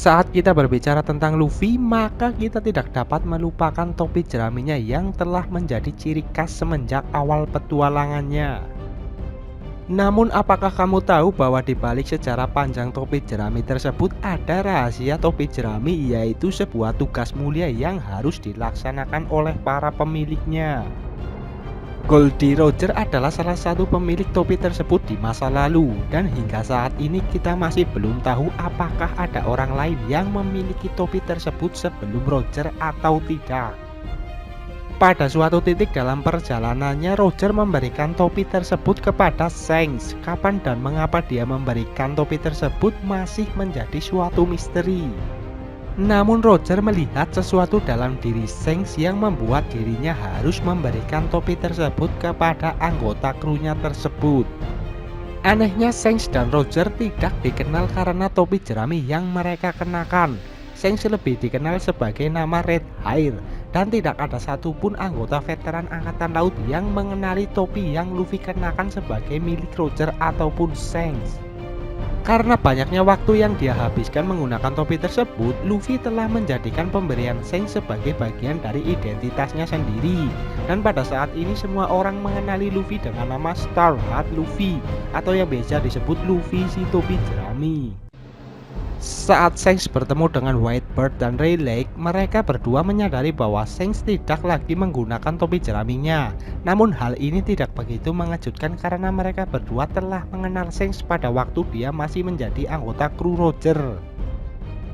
Saat kita berbicara tentang Luffy, maka kita tidak dapat melupakan topi jeraminya yang telah menjadi ciri khas semenjak awal petualangannya. Namun apakah kamu tahu bahwa di balik sejarah panjang topi jerami tersebut ada rahasia topi jerami, yaitu sebuah tugas mulia yang harus dilaksanakan oleh para pemiliknya. Goldie Roger adalah salah satu pemilik topi tersebut di masa lalu, dan hingga saat ini kita masih belum tahu apakah ada orang lain yang memiliki topi tersebut sebelum Roger atau tidak. Pada suatu titik dalam perjalanannya, Roger memberikan topi tersebut kepada Shanks. Kapan dan mengapa dia memberikan topi tersebut masih menjadi suatu misteri. Namun Roger melihat sesuatu dalam diri Shanks yang membuat dirinya harus memberikan topi tersebut kepada anggota krunya tersebut. Anehnya, Shanks dan Roger tidak dikenal karena topi jerami yang mereka kenakan. Shanks lebih dikenal sebagai nama Red Hair, dan tidak ada satupun anggota veteran angkatan laut yang mengenali topi yang Luffy kenakan sebagai milik Roger ataupun Shanks. Karena banyaknya waktu yang dia habiskan menggunakan topi tersebut, Luffy telah menjadikan pemberian Shanks sebagai bagian dari identitasnya sendiri. Dan pada saat ini semua orang mengenali Luffy dengan nama Star Hat Luffy, atau yang biasa disebut Luffy si topi jerami. Saat Shanks bertemu dengan Whitebird dan Rayleigh, mereka berdua menyadari bahwa Shanks tidak lagi menggunakan topi jeraminya. Namun hal ini tidak begitu mengejutkan karena mereka berdua telah mengenal Shanks pada waktu dia masih menjadi anggota kru Roger.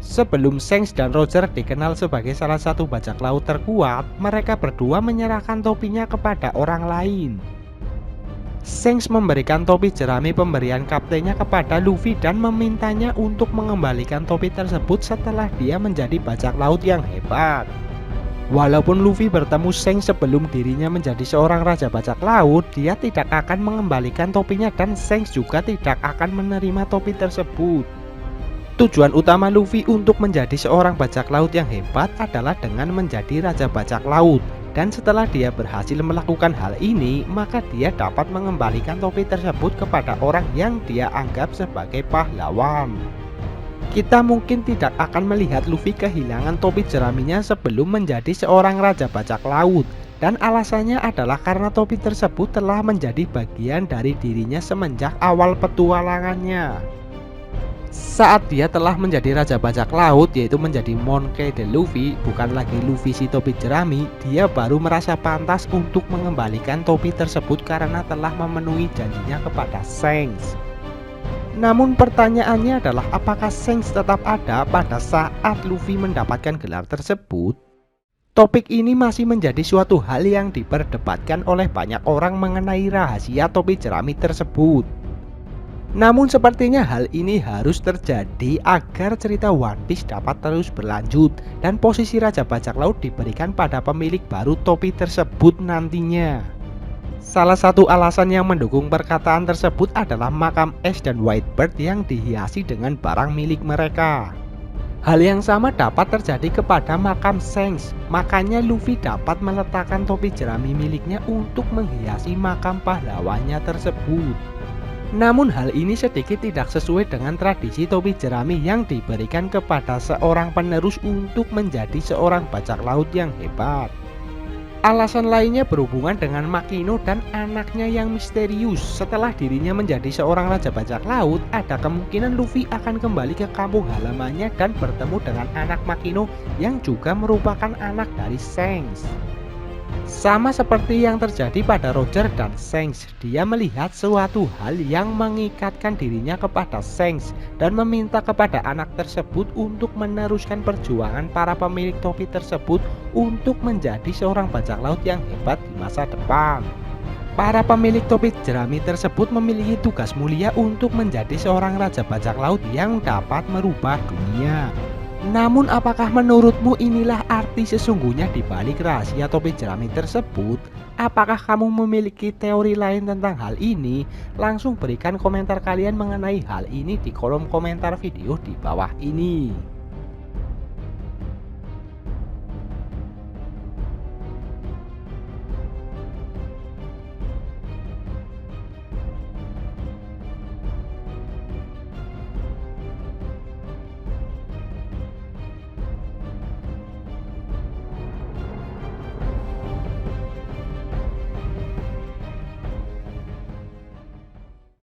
Sebelum Shanks dan Roger dikenal sebagai salah satu bajak laut terkuat, mereka berdua menyerahkan topinya kepada orang lain. Shanks memberikan topi jerami pemberian kaptennya kepada Luffy dan memintanya untuk mengembalikan topi tersebut setelah dia menjadi bajak laut yang hebat. Walaupun Luffy bertemu Shanks sebelum dirinya menjadi seorang raja bajak laut, dia tidak akan mengembalikan topinya dan Shanks juga tidak akan menerima topi tersebut. Tujuan utama Luffy untuk menjadi seorang bajak laut yang hebat adalah dengan menjadi raja bajak laut. Dan setelah dia berhasil melakukan hal ini, maka dia dapat mengembalikan topi tersebut kepada orang yang dia anggap sebagai pahlawan. Kita mungkin tidak akan melihat Luffy kehilangan topi jeraminya sebelum menjadi seorang raja bajak laut. Dan alasannya adalah karena topi tersebut telah menjadi bagian dari dirinya semenjak awal petualangannya. Saat dia telah menjadi raja bajak laut, yaitu menjadi Monkey D. Luffy, bukan lagi Luffy si topi jerami, dia baru merasa pantas untuk mengembalikan topi tersebut karena telah memenuhi janjinya kepada Shanks. Namun pertanyaannya adalah apakah Shanks tetap ada pada saat Luffy mendapatkan gelar tersebut? Topik ini masih menjadi suatu hal yang diperdebatkan oleh banyak orang mengenai rahasia topi jerami tersebut. Namun sepertinya hal ini harus terjadi agar cerita One Piece dapat terus berlanjut dan posisi Raja Bajak Laut diberikan pada pemilik baru topi tersebut nantinya. Salah satu alasan yang mendukung perkataan tersebut adalah makam Ace dan Whitebird yang dihiasi dengan barang milik mereka. Hal yang sama dapat terjadi kepada makam Shanks, makanya Luffy dapat meletakkan topi jerami miliknya untuk menghiasi makam pahlawannya tersebut. Namun hal ini sedikit tidak sesuai dengan tradisi topi jerami yang diberikan kepada seorang penerus untuk menjadi seorang bajak laut yang hebat. Alasan lainnya berhubungan dengan Makino dan anaknya yang misterius. Setelah dirinya menjadi seorang raja bajak laut, ada kemungkinan Luffy akan kembali ke kampung halamannya dan bertemu dengan anak Makino yang juga merupakan anak dari Shanks. Sama seperti yang terjadi pada Roger dan Shanks, dia melihat suatu hal yang mengikatkan dirinya kepada Shanks dan meminta kepada anak tersebut untuk meneruskan perjuangan para pemilik topi tersebut untuk menjadi seorang bajak laut yang hebat di masa depan. Para pemilik topi jerami tersebut memiliki tugas mulia untuk menjadi seorang raja bajak laut yang dapat merubah dunia. Namun apakah menurutmu inilah arti sesungguhnya di balik rahasia topi jerami tersebut? Apakah kamu memiliki teori lain tentang hal ini? Langsung berikan komentar kalian mengenai hal ini di kolom komentar video di bawah ini.